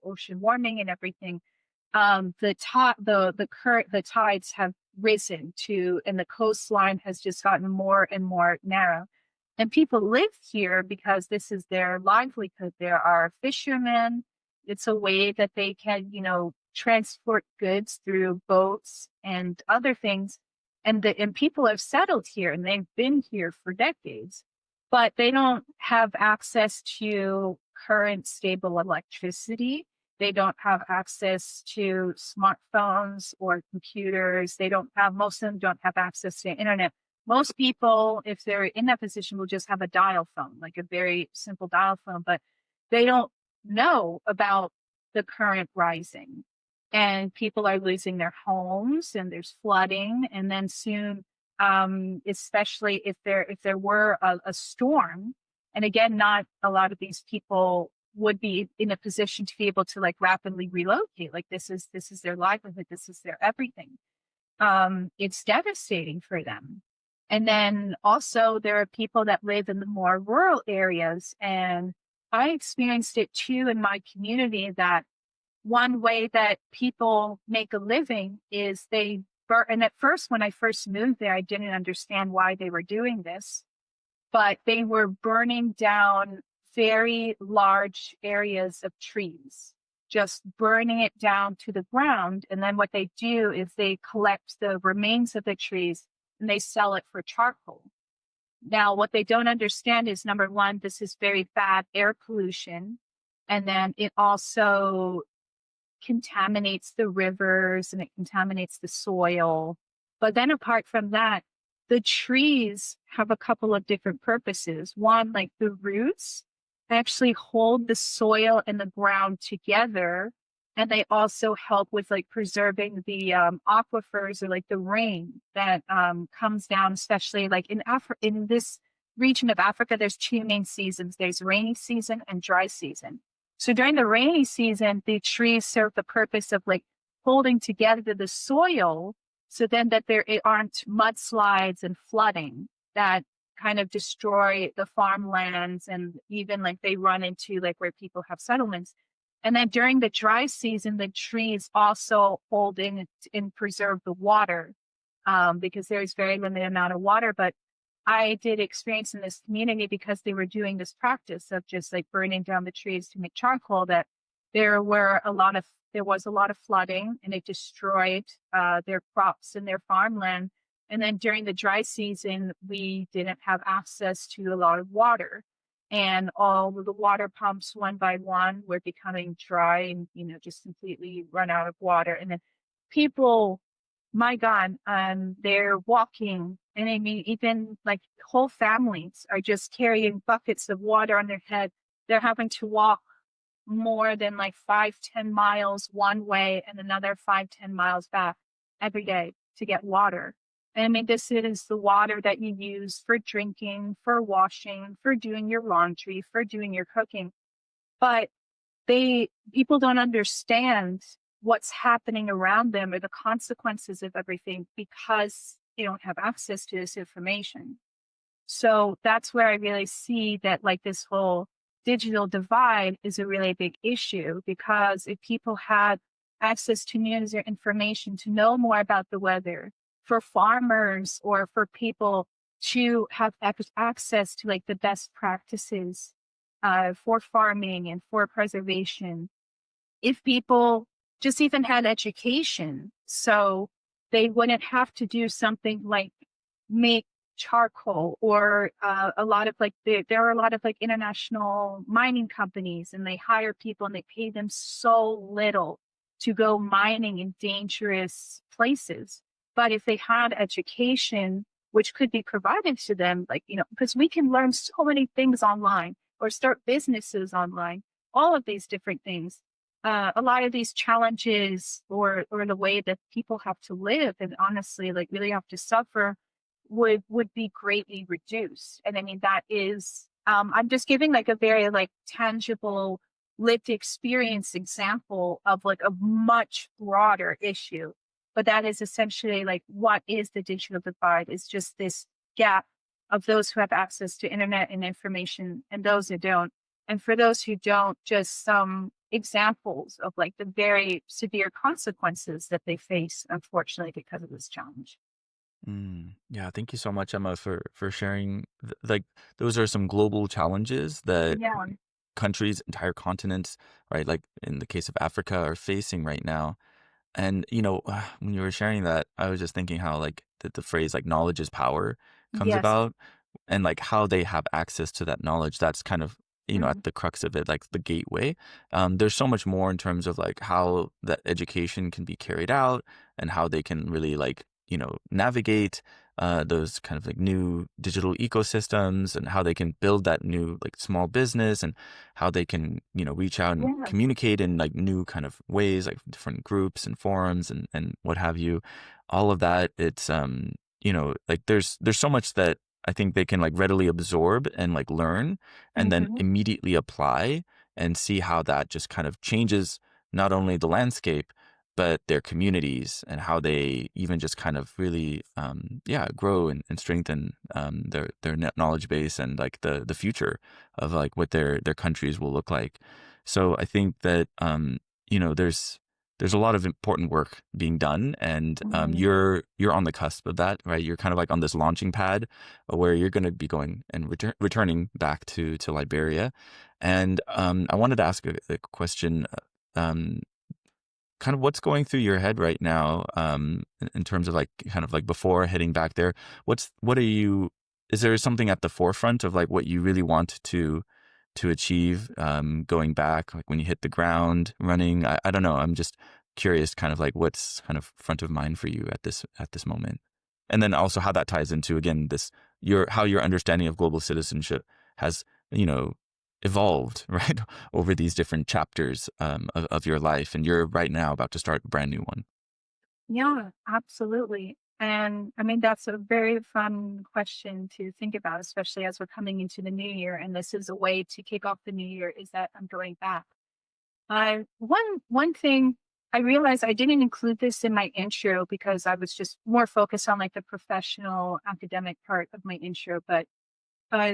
Speaker 2: ocean warming and everything, the tides have risen to, and the coastline has just gotten more and more narrow. And people live here because this is their livelihood. There are fishermen, It's a way that they can, transport goods through boats and other things. And people have settled here and they've been here for decades, but they don't have access to current stable electricity. They don't have access to smartphones or computers. Most of them don't have access to internet. Most people, if they're in that position, will just have a dial phone, like a very simple dial phone, but they don't know about the current rising. And people are losing their homes and there's flooding. And then soon, especially if there were a storm, and again, not a lot of these people would be in a position to be able to like rapidly relocate. Like this is their livelihood, this is their everything. It's devastating for them. And then also there are people that live in the more rural areas, and I experienced it too in my community that one way that people make a living is they burn. And at first, when I first moved there, I didn't understand why they were doing this, but they were burning down very large areas of trees, just burning it down to the ground. And then what they do is they collect the remains of the trees and they sell it for charcoal. Now, what they don't understand is number one, this is very bad air pollution. And then it also contaminates the rivers and it contaminates the soil. But then apart from that, the trees have a couple of different purposes. One, like the roots actually hold the soil and the ground together. And they also help with like preserving the aquifers or like the rain that comes down, especially like in this region of Africa, there's two main seasons. There's rainy season and dry season. So during the rainy season, the trees serve the purpose of like holding together the soil so then that there aren't mudslides and flooding that kind of destroy the farmlands and even like they run into like where people have settlements. And then during the dry season, the trees also hold in and preserve the water because there's very limited amount of water. But I did experience in this community because they were doing this practice of just like burning down the trees to make charcoal that there was a lot of flooding and it destroyed their crops and their farmland. And then during the dry season, we didn't have access to a lot of water. And all of the water pumps one by one were becoming dry and, just completely run out of water. And then people, my God, they're walking. And I mean, even like whole families are just carrying buckets of water on their head. They're having to walk more than like 5-10 miles one way and another 5-10 miles back every day to get water. And I mean, this is the water that you use for drinking, for washing, for doing your laundry, for doing your cooking. But people don't understand what's happening around them or the consequences of everything because they don't have access to this information. So that's where I really see that like this whole digital divide is a really big issue, because if people had access to news or information to know more about the weather, for farmers or for people to have access to like the best practices for farming and for preservation, if people just even had education, so they wouldn't have to do something like make charcoal or a lot of like there are a lot of like international mining companies, and they hire people and they pay them so little to go mining in dangerous places. But if they had education, which could be provided to them, like, because we can learn so many things online or start businesses online, all of these different things. A lot of these challenges or the way that people have to live and honestly, like really have to suffer would be greatly reduced. And I mean, that is, I'm just giving like a very like tangible lived experience example of like a much broader issue. But that is essentially like what is the digital divide? It's just this gap of those who have access to internet and information and those who don't. And for those who don't, just some examples of like the very severe consequences that they face, unfortunately, because of this challenge.
Speaker 1: Yeah, thank you so much, Emma, for sharing. Like, those are some global challenges that
Speaker 2: Yeah.
Speaker 1: countries, entire continents, right? Like in the case of Africa, are facing right now. And when you were sharing that, I was just thinking how like the phrase like knowledge is power comes
Speaker 2: Yes.
Speaker 1: about, and like how they have access to that knowledge. That's kind of
Speaker 2: Hmm.
Speaker 1: at the crux of it, like the gateway. There's so much more in terms of like how that education can be carried out and how they can really like navigate those kind of like new digital ecosystems, and how they can build that new like small business, and how they can reach out and
Speaker 2: Yeah.
Speaker 1: communicate in like new kind of ways, like different groups and forums and what have you. All of that, it's like there's so much that I think they can like readily absorb and like learn, and then
Speaker 2: Hmm.
Speaker 1: immediately apply and see how that just kind of changes not only the landscape but their communities, and how they even just kind of really grow and strengthen their net knowledge base, and like the future of like what their countries will look like. So I think that there's a lot of important work being done, and
Speaker 2: Hmm.
Speaker 1: you're on the cusp of that, right? You're kind of like on this launching pad where you're going to be going and returning back to Liberia. And I wanted to ask a question. Um, Kind of what's going through your head right now, in terms of like kind of like before heading back there. What are you? Is there something at the forefront of like what you really want to achieve, going back, like when you hit the ground running? I don't know. I'm just curious, kind of like what's kind of front of mind for you at this moment, and then also how that ties into again this your understanding of global citizenship has you know evolved, right, over these different chapters, of your life, and you're right now about to start a brand new one.
Speaker 2: Yeah, absolutely. And I mean, that's a very fun question to think about, especially as we're coming into the new year. And this is a way to kick off the new year is that I'm going back. One thing I realized I didn't include this in my intro because I was just more focused on like the professional academic part of my intro, but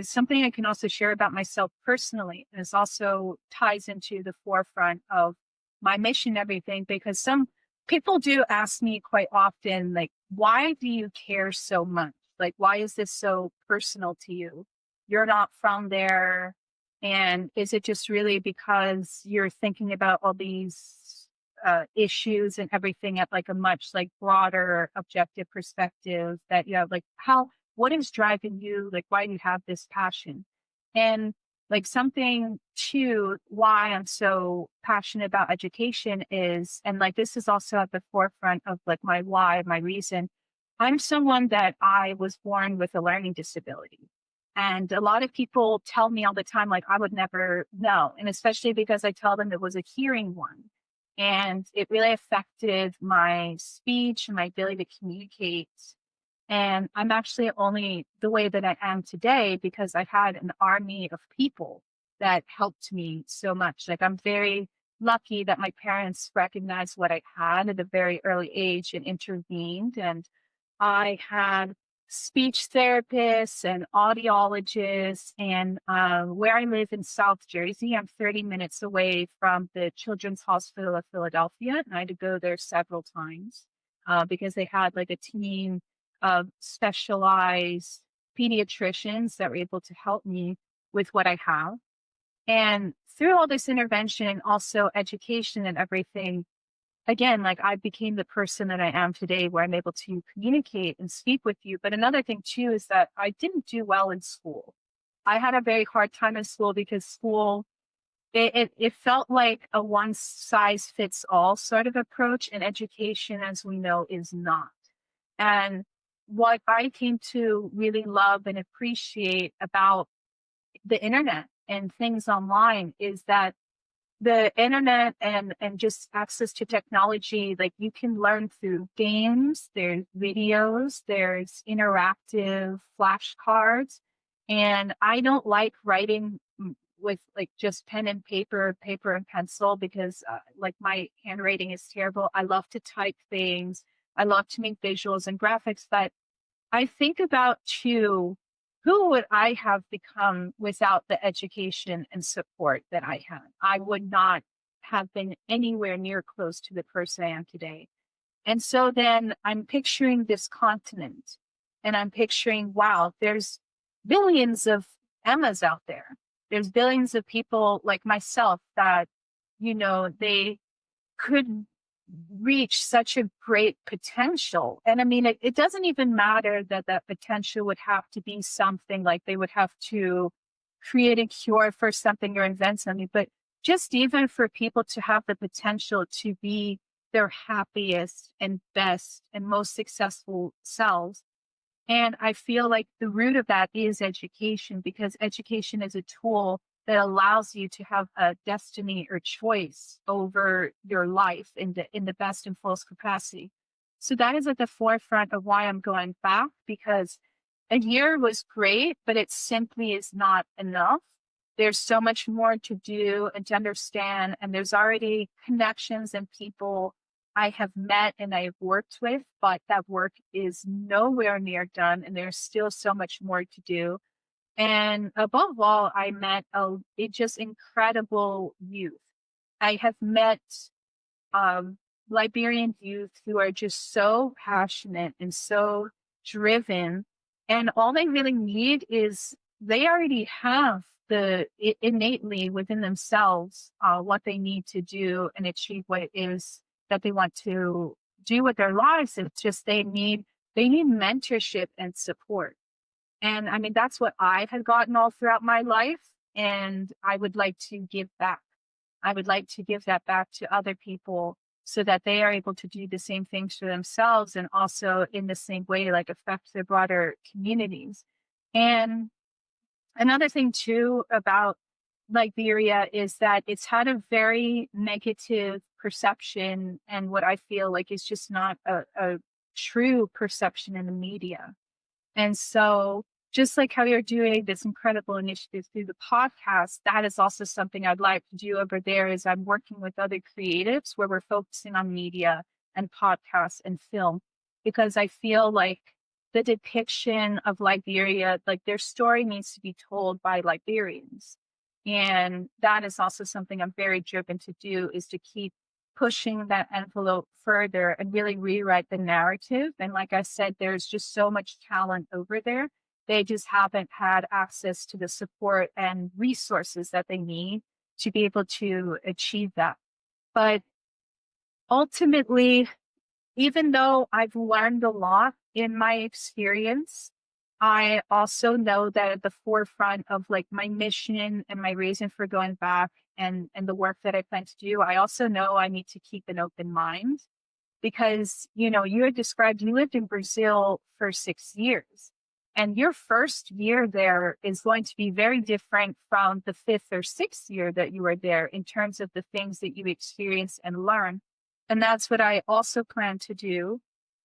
Speaker 2: something I can also share about myself personally is also ties into the forefront of my mission and everything, because some people do ask me quite often, like, why do you care so much? Like, why is this so personal to you? You're not from there. And is it just really because you're thinking about all these issues and everything at like a much like broader objective perspective that you have like what is driving you? Like, why do you have this passion? And like something too, why I'm so passionate about education is, and like this is also at the forefront of like my why, my reason. I'm someone that I was born with a learning disability. And a lot of people tell me all the time, like, I would never know. And especially because I tell them it was a hearing one. And it really affected my speech and my ability to communicate, and I'm actually only the way that I am today because I had an army of people that helped me so much. Like, I'm very lucky that my parents recognized what I had at a very early age and intervened. And I had speech therapists and audiologists. And where I live in South Jersey, I'm 30 minutes away from the Children's Hospital of Philadelphia. And I had to go there several times because they had like a team of specialized pediatricians that were able to help me with what I have. And through all this intervention and also education and everything, again, like I became the person that I am today where I'm able to communicate and speak with you. But another thing too is that I didn't do well in school. I had a very hard time in school because school, it felt like a one size fits all sort of approach, and education, as we know, is not. And what I came to really love and appreciate about the internet and things online is that the internet and just access to technology, like you can learn through games, there's videos, there's interactive flashcards. And I don't like writing with like just pen and paper and pencil because like my handwriting is terrible. I love to type things. I love to make visuals and graphics, but I think about too, who would I have become without the education and support that I had? I would not have been anywhere near close to the person I am today. And so then I'm picturing this continent and I'm picturing, wow, there's billions of Emmas out there. there's billions of people like myself that, they could reach such a great potential. And I mean, it doesn't even matter that that potential would have to be something like they would have to create a cure for something or invent something, but just even for people to have the potential to be their happiest and best and most successful selves. And I feel like the root of that is education, because education is a tool that allows you to have a destiny or choice over your life in the best and fullest capacity. So that is at the forefront of why I'm going back, because a year was great, but it simply is not enough. There's so much more to do and to understand, and there's already connections and people I have met and I have worked with, but that work is nowhere near done, and there's still so much more to do. And above all, I met a just incredible youth. I have met um, Liberian youth who are just so passionate and so driven. And all they really need is they already have innately within themselves what they need to do and achieve what it is that they want to do with their lives. It's just they need mentorship and support. And I mean, that's what I had gotten all throughout my life. And I would like to give back. I would like to give that back to other people so that they are able to do the same things for themselves and also in the same way, like affect their broader communities. And another thing too about Liberia is that it's had a very negative perception and what I feel like is just not a true perception in the media. And so, just like how you're doing this incredible initiative through the podcast, that is also something I'd like to do over there. Is I'm working with other creatives where we're focusing on media and podcasts and film, because I feel like the depiction of Liberia, like their story needs to be told by Liberians. And that is also something I'm very driven to do, is to keep pushing that envelope further and really rewrite the narrative. And like I said, there's just so much talent over there. They just haven't had access to the support and resources that they need to be able to achieve that. But ultimately, even though I've learned a lot in my experience, I also know that at the forefront of like my mission and my reason for going back and the work that I plan to do, I also know I need to keep an open mind, because, you had described you lived in Brazil for 6 years, and your first year there is going to be very different from the fifth or sixth year that you were there in terms of the things that you experience and learn. And that's what I also plan to do,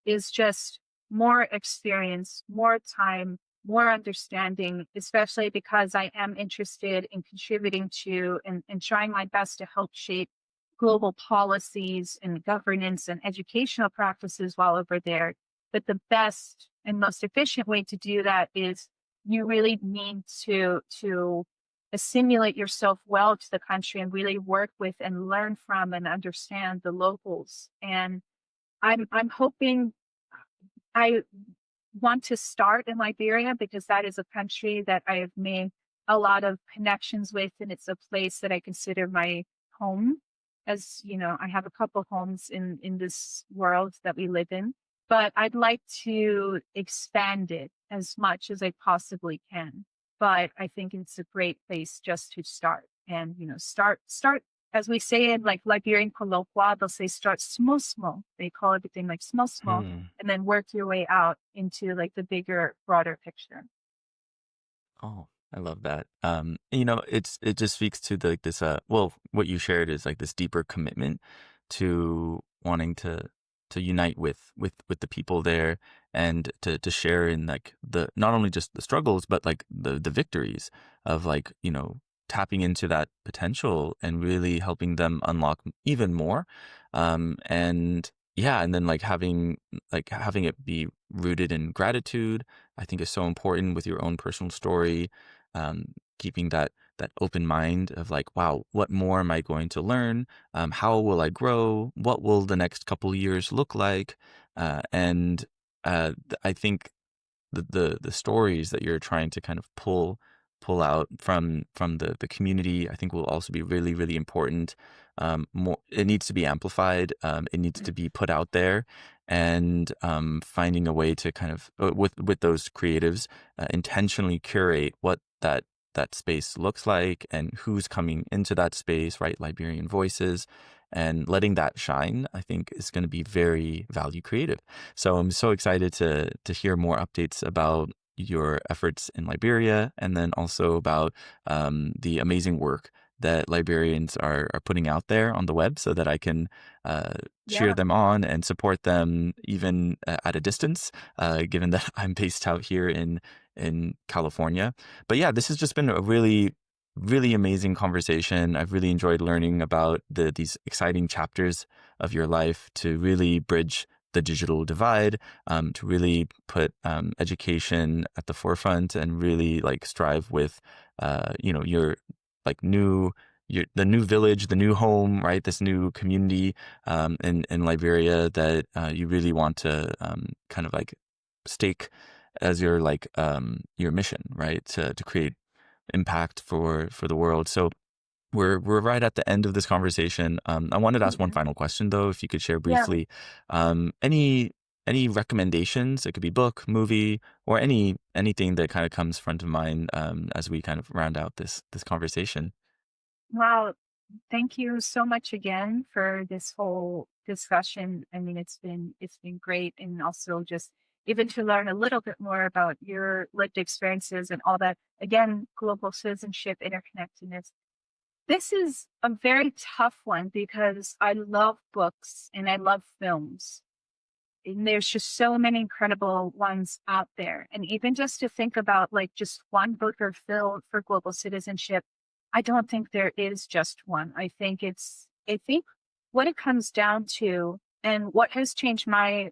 Speaker 2: is just more experience, more time, more understanding, especially because I am interested in contributing to and trying my best to help shape global policies and governance and educational practices while over there. But the best and most efficient way to do that is you really need to assimilate yourself well to the country and really work with and learn from and understand the locals. And I'm hoping, I want to start in Liberia because that is a country that I have made a lot of connections with, and it's a place that I consider my home. As you know, I have a couple homes in this world that we live in, but I'd like to expand it as much as I possibly can. But I think it's a great place just to start, and start as we say in like Liberian colloquial, they'll say start small, small. They call everything like small, small,
Speaker 1: Hmm.
Speaker 2: and then work your way out into like the bigger, broader picture.
Speaker 1: Oh, I love that. It just speaks to like this well, what you shared is like this deeper commitment to wanting to unite with the people there, and to share in like the not only just the struggles but like the victories of like, tapping into that potential and really helping them unlock even more. And yeah, and then like having it be rooted in gratitude, I think is so important with your own personal story. Keeping that open mind of like, wow, what more am I going to learn? How will I grow? What will the next couple years look like? And I think the stories that you're trying to kind of pull pull out from the community, I think will also be really, really important. More, it needs to be amplified. It needs to be put out there, and finding a way to kind of with those creatives intentionally curate what that space looks like and who's coming into that space, right? Liberian voices, and letting that shine, I think, is going to be very value creative. So I'm so excited to hear more updates about your efforts in Liberia, and then also about the amazing work that librarians are putting out there on the web, so that I can cheer
Speaker 2: Yeah.
Speaker 1: them on and support them even at a distance, given that I'm based out here in California. But yeah, this has just been a really, really amazing conversation. I've really enjoyed learning about these exciting chapters of your life to really bridge the digital divide, to really put education at the forefront, and really like strive with, your like the new village, the new home, right? This new community in Liberia that you really want to kind of like stake as your mission, right? To create impact for the world. So we're right at the end of this conversation. I wanted to ask one
Speaker 2: Mhm.
Speaker 1: final question though, if you could share
Speaker 2: Yeah.
Speaker 1: briefly, any recommendations. It could be book, movie, or anything that kind of comes front of mind as we kind of round out this conversation.
Speaker 2: Wow. Thank you so much again for this whole discussion. I mean, it's been great, and also just even to learn a little bit more about your lived experiences and all that. Again, global citizenship, interconnectedness. This is a very tough one because I love books and I love films. And there's just so many incredible ones out there. And even just to think about like just one book or film for global citizenship, I don't think there is just one. I think what it comes down to, and what has changed my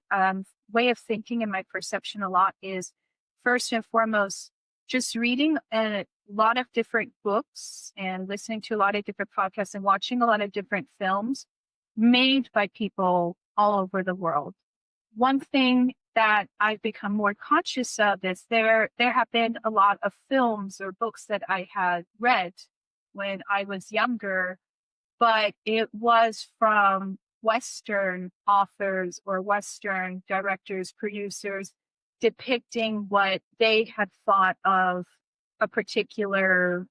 Speaker 2: way of thinking and my perception a lot, is first and foremost, just reading a lot of different books and listening to a lot of different podcasts and watching a lot of different films made by people all over the world. One thing that I've become more conscious of is there have been a lot of films or books that I had read when I was younger, but it was from Western authors or Western directors, producers, depicting what they had thought of a particular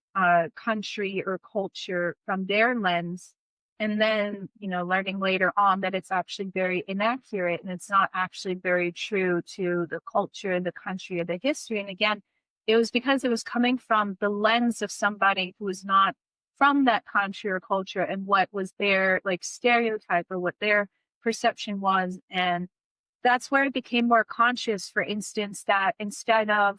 Speaker 2: country or culture from their lens. And then, learning later on that it's actually very inaccurate and it's not actually very true to the culture, the country, or the history. And again, it was because it was coming from the lens of somebody who was not from that country or culture, and what was their like stereotype or what their perception was. And that's where it became more conscious, for instance, that instead of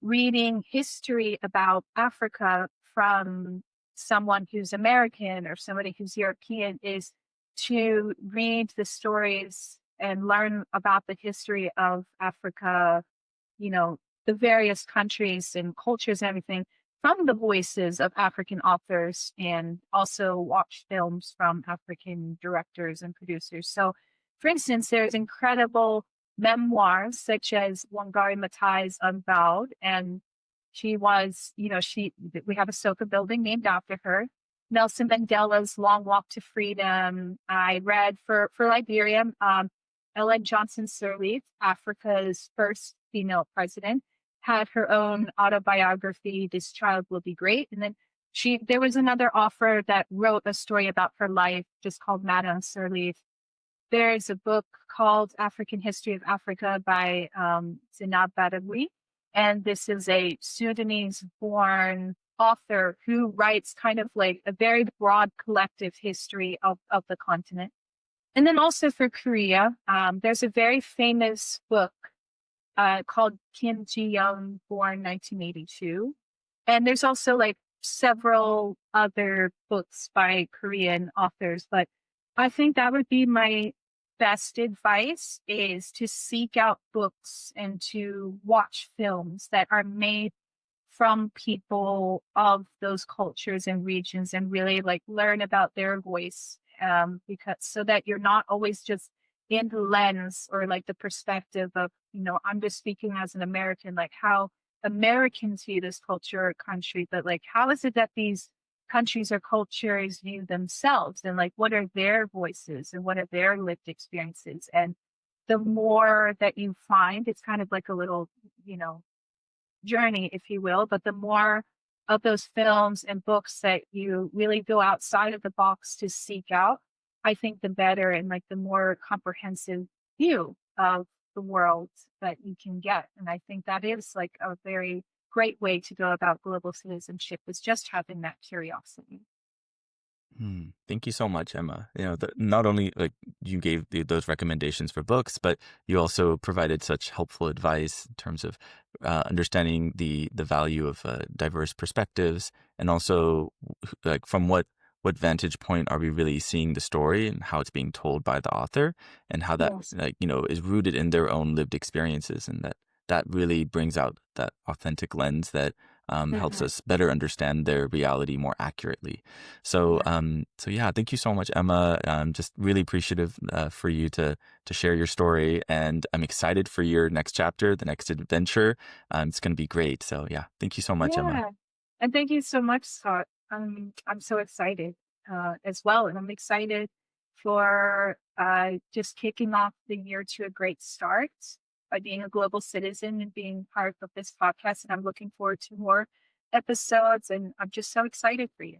Speaker 2: reading history about Africa from someone who's American or somebody who's European, is to read the stories and learn about the history of Africa, you know, the various countries and cultures and everything from the voices of African authors, and also watch films from African directors and producers. So, for instance, there's incredible memoirs such as Wangari Maathai's Unbowed, and she was, we have a Soka building named after her. Nelson Mandela's Long Walk to Freedom. I read for Liberia, Ellen Johnson Sirleaf, Africa's first female president, had her own autobiography, This Child Will Be Great. And then there was another author that wrote a story about her life, just called Madame Sirleaf. There's a book called African History of Africa by Zainab Badawi. And this is a Sudanese born author who writes kind of like a very broad collective history of the continent. And then also for Korea, there's a very famous book called Kim Ji-young, born 1982. And there's also like several other books by Korean authors, but I think that would be my best advice, is to seek out books and to watch films that are made from people of those cultures and regions, and really like learn about their voice, because so that you're not always just in the lens or like the perspective of, I'm just speaking as an American, like how Americans view this culture or country, but like how is it that these countries or cultures view themselves, and like what are their voices and what are their lived experiences? And the more that you find, it's kind of like a little, you know, journey, if you will, but the more of those films and books that you really go outside of the box to seek out, I think the better and like the more comprehensive view of the world that you can get. And I think that is like a very great way to go about global citizenship, is just having that curiosity.
Speaker 1: Thank you so much, Emma. Not only like you gave those recommendations for books, but you also provided such helpful advice in terms of understanding the value of diverse perspectives, and also like from what vantage point are we really seeing the story and how it's being told by the author, and how that
Speaker 2: Yes.
Speaker 1: is rooted in their own lived experiences, and that really brings out that authentic lens that helps
Speaker 2: Hmm.
Speaker 1: us better understand their reality more accurately. So,
Speaker 2: Yeah.
Speaker 1: so yeah, thank you so much, Emma. I'm just really appreciative for you to share your story, and I'm excited for your next chapter, the next adventure. It's going to be great. So, yeah, thank you so much, Emma.
Speaker 2: Yeah. And thank you so much, Scott. I'm so excited as well. And I'm excited for just kicking off the year to a great start by being a global citizen and being part of this podcast. And I'm looking forward to more episodes. And I'm just so excited for you.